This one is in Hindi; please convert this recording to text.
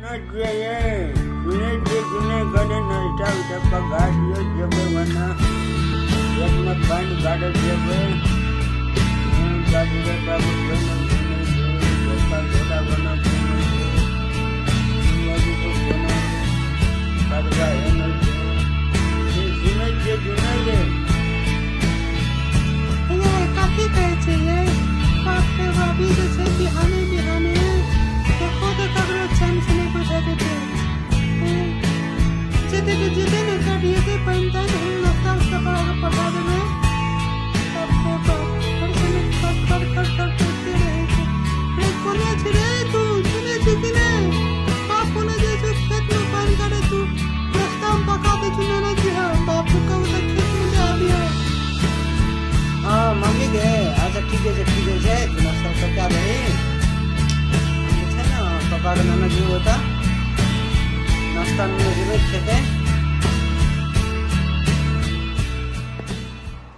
જોઈએ જૂને ગણે નષ્ટા ઉઠા ગાડીઓ જબવાના એકમાં પાણી ગાડે છે ગાડી બાબુ બને ઘોડા બના કાઢવા એનો જૂને काफी कहते हैं बाप रे भाभी जो છે बिहाने बिहाने देखो तो कगरो चमचने को जाते थे जिते ने काटिए थे पंता ने लगता उसका पाग पटा देवे आपको तो और से कर करते रहे थे रे कोने छे तू सुने चुकीने बाप ने जैसे खेत में पानी काटे तू रास्ता में पका दे चुने ना जी हां बाप को उधर खेत में जा दिया हाँ मम्मी के अच्छा ठीक है तू नाश्ता सब क्या रहे अच्छा ना पापा का नाना जो होता